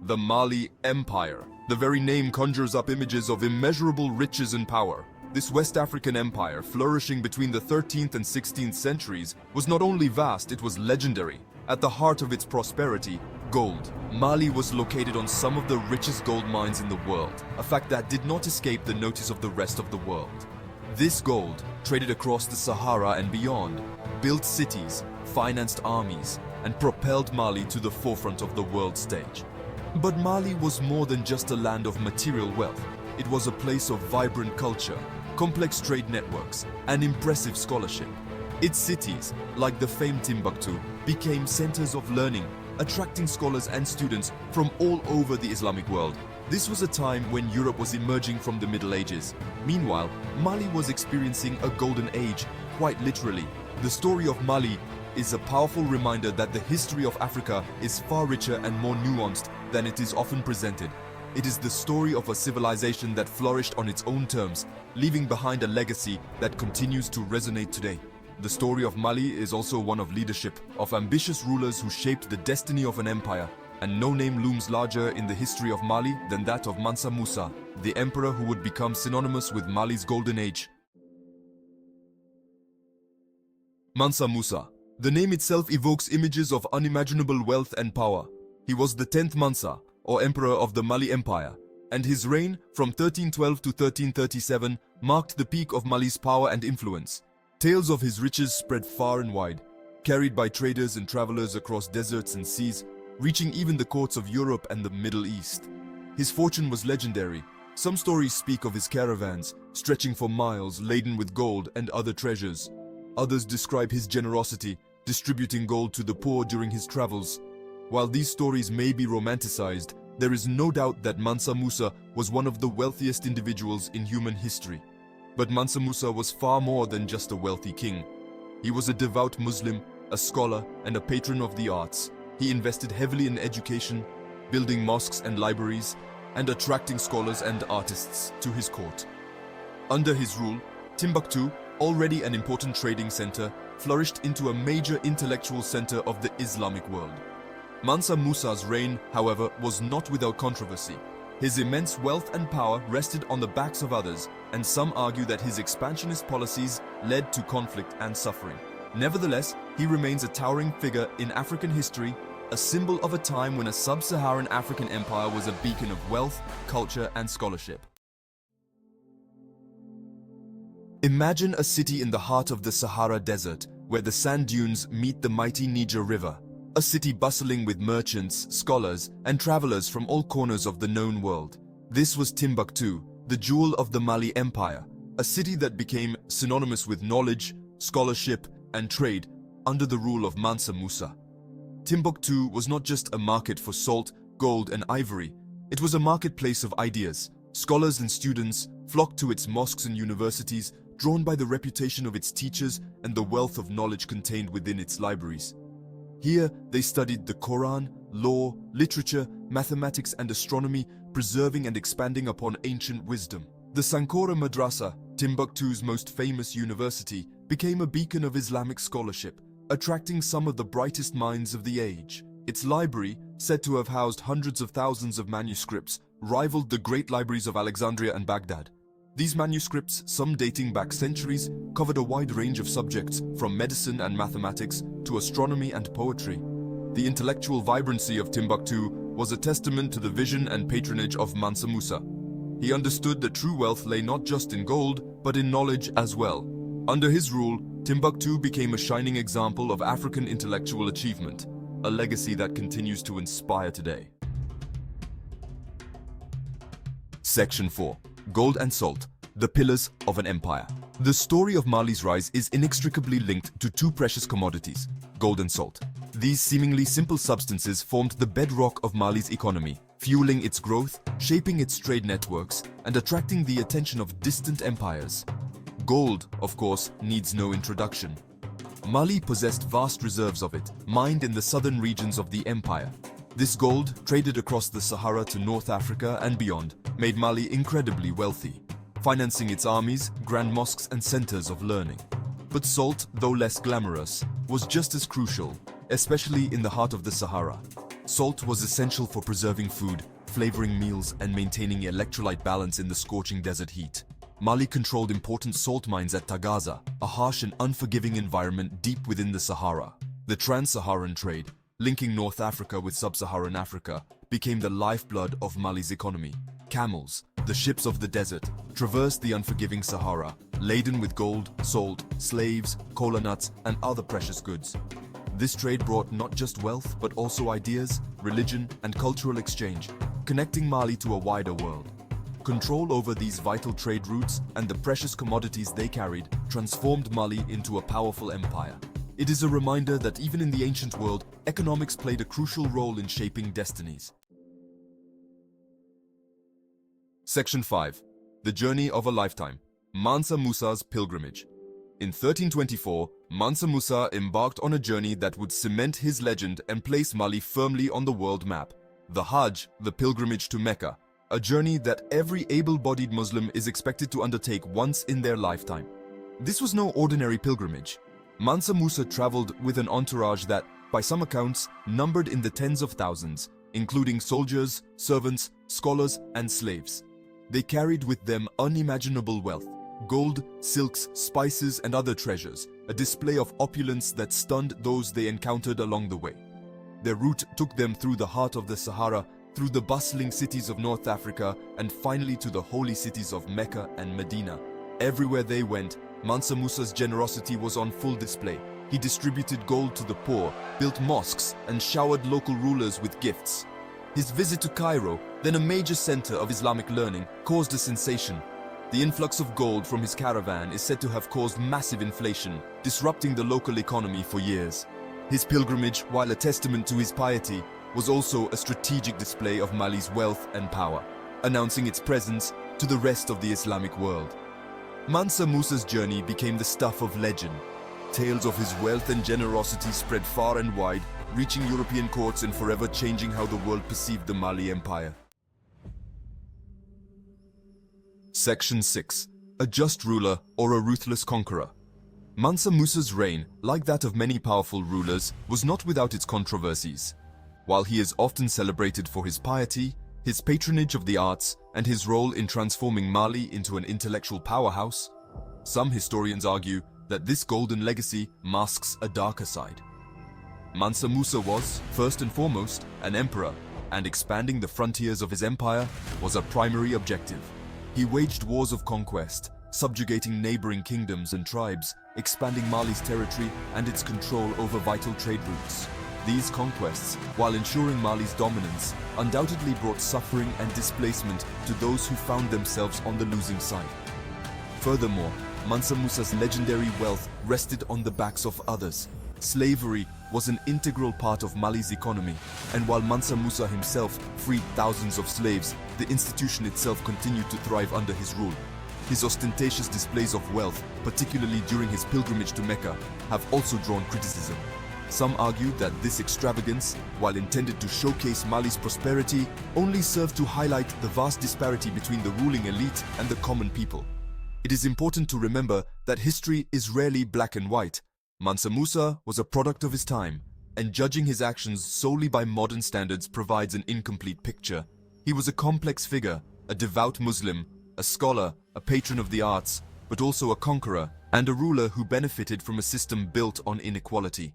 the Mali Empire. The very name conjures up images of immeasurable riches and power. This West African empire, flourishing between the 13th and 16th centuries, was not only vast, it was legendary. At the heart of its prosperity, gold. Mali was located on some of the richest gold mines in the world, a fact that did not escape the notice of the rest of the world. This gold, traded across the Sahara and beyond, built cities, financed armies, and propelled Mali to the forefront of the world stage. But Mali was more than just a land of material wealth. It was a place of vibrant culture, complex trade networks, and impressive scholarship. Its cities, like the famed Timbuktu, became centers of learning, attracting scholars and students from all over the Islamic world. This was a time when Europe was emerging from the Middle Ages. Meanwhile, Mali was experiencing a golden age, quite literally. The story of Mali is a powerful reminder that the history of Africa is far richer and more nuanced than it is often presented. It is the story of a civilization that flourished on its own terms, leaving behind a legacy that continues to resonate today. The story of Mali is also one of leadership, of ambitious rulers who shaped the destiny of an empire, and no name looms larger in the history of Mali than that of Mansa Musa, the emperor who would become synonymous with Mali's golden age. Mansa Musa. The name itself evokes images of unimaginable wealth and power. He was the 10th Mansa, or emperor of the Mali Empire, and his reign from 1312 to 1337 marked the peak of Mali's power and influence. Tales of his riches spread far and wide, carried by traders and travelers across deserts and seas, reaching even the courts of Europe and the Middle East. His fortune was legendary. Some stories speak of his caravans, stretching for miles laden with gold and other treasures. Others describe his generosity, distributing gold to the poor during his travels. While these stories may be romanticized, there is no doubt that Mansa Musa was one of the wealthiest individuals in human history. But Mansa Musa was far more than just a wealthy king. He was a devout Muslim, a scholar, and a patron of the arts. He invested heavily in education, building mosques and libraries, and attracting scholars and artists to his court. Under his rule, Timbuktu, already an important trading center, flourished into a major intellectual center of the Islamic world. Mansa Musa's reign, however, was not without controversy. His immense wealth and power rested on the backs of others, and some argue that his expansionist policies led to conflict and suffering. Nevertheless, he remains a towering figure in African history, a symbol of a time when a sub-Saharan African empire was a beacon of wealth, culture, and scholarship. Imagine a city in the heart of the Sahara Desert, where the sand dunes meet the mighty Niger River. A city bustling with merchants, scholars, and travelers from all corners of the known world. This was Timbuktu, the jewel of the Mali Empire, a city that became synonymous with knowledge, scholarship, and trade under the rule of Mansa Musa. Timbuktu was not just a market for salt, gold, and ivory. It was a marketplace of ideas. Scholars and students flocked to its mosques and universities, drawn by the reputation of its teachers and the wealth of knowledge contained within its libraries. Here, they studied the Quran, law, literature, mathematics, and astronomy, preserving and expanding upon ancient wisdom. The Sankora Madrasa, Timbuktu's most famous university, became a beacon of Islamic scholarship, attracting some of the brightest minds of the age. Its library, said to have housed hundreds of thousands of manuscripts, rivaled the great libraries of Alexandria and Baghdad. These manuscripts, some dating back centuries, covered a wide range of subjects, from medicine and mathematics to astronomy and poetry. The intellectual vibrancy of Timbuktu was a testament to the vision and patronage of Mansa Musa. He understood that true wealth lay not just in gold, but in knowledge as well. Under his rule, Timbuktu became a shining example of African intellectual achievement, a legacy that continues to inspire today. Section 4. Gold and salt, the pillars of an empire. The story of Mali's rise is inextricably linked to two precious commodities, gold and salt. These seemingly simple substances formed the bedrock of Mali's economy, fueling its growth, shaping its trade networks, and attracting the attention of distant empires. Gold, of course, needs no introduction. Mali possessed vast reserves of it, mined in the southern regions of the empire. This gold, traded across the Sahara to North Africa and beyond, made Mali incredibly wealthy, financing its armies, grand mosques, and centers of learning. But salt, though less glamorous, was just as crucial, especially in the heart of the Sahara. Salt was essential for preserving food, flavoring meals, and maintaining electrolyte balance in the scorching desert heat. Mali controlled important salt mines at Tagaza, a harsh and unforgiving environment deep within the Sahara. The trans-Saharan trade, linking North Africa with sub-Saharan Africa, became the lifeblood of Mali's economy. Camels, the ships of the desert, traversed the unforgiving Sahara, laden with gold, salt, slaves, cola nuts, and other precious goods. This trade brought not just wealth, but also ideas, religion, and cultural exchange, connecting Mali to a wider world. Control over these vital trade routes and the precious commodities they carried transformed Mali into a powerful empire. It is a reminder that even in the ancient world, economics played a crucial role in shaping destinies. Section 5. The Journey of a Lifetime. Mansa Musa's Pilgrimage. In 1324, Mansa Musa embarked on a journey that would cement his legend and place Mali firmly on the world map. The Hajj, the pilgrimage to Mecca, a journey that every able-bodied Muslim is expected to undertake once in their lifetime. This was no ordinary pilgrimage. Mansa Musa traveled with an entourage that, by some accounts, numbered in the tens of thousands, including soldiers, servants, scholars, and slaves. They carried with them unimaginable wealth: gold, silks, spices, and other treasures, a display of opulence that stunned those they encountered along the way. Their route took them through the heart of the Sahara, through the bustling cities of North Africa, and finally to the holy cities of Mecca and Medina. Everywhere they went, Mansa Musa's generosity was on full display. He distributed gold to the poor, built mosques, and showered local rulers with gifts. His visit to Cairo, then a major center of Islamic learning, caused a sensation. The influx of gold from his caravan is said to have caused massive inflation, disrupting the local economy for years. His pilgrimage, while a testament to his piety, was also a strategic display of Mali's wealth and power, announcing its presence to the rest of the Islamic world. Mansa Musa's journey became the stuff of legend. Tales of his wealth and generosity spread far and wide, reaching European courts and forever changing how the world perceived the Mali Empire. Section 6. A just ruler or a ruthless conqueror. Mansa Musa's reign, like that of many powerful rulers, was not without its controversies. While he is often celebrated for his piety, his patronage of the arts, and his role in transforming Mali into an intellectual powerhouse, some historians argue that this golden legacy masks a darker side. Mansa Musa was, first and foremost, an emperor, and expanding the frontiers of his empire was a primary objective. He waged wars of conquest, subjugating neighboring kingdoms and tribes, expanding Mali's territory and its control over vital trade routes. These conquests, while ensuring Mali's dominance, undoubtedly brought suffering and displacement to those who found themselves on the losing side. Furthermore, Mansa Musa's legendary wealth rested on the backs of others. Slavery was an integral part of Mali's economy, and while Mansa Musa himself freed thousands of slaves, the institution itself continued to thrive under his rule. His ostentatious displays of wealth, particularly during his pilgrimage to Mecca, have also drawn criticism. Some argue that this extravagance, while intended to showcase Mali's prosperity, only served to highlight the vast disparity between the ruling elite and the common people. It is important to remember that history is rarely black and white. Mansa Musa was a product of his time, and judging his actions solely by modern standards provides an incomplete picture. He was a complex figure, a devout Muslim, a scholar, a patron of the arts, but also a conqueror and a ruler who benefited from a system built on inequality.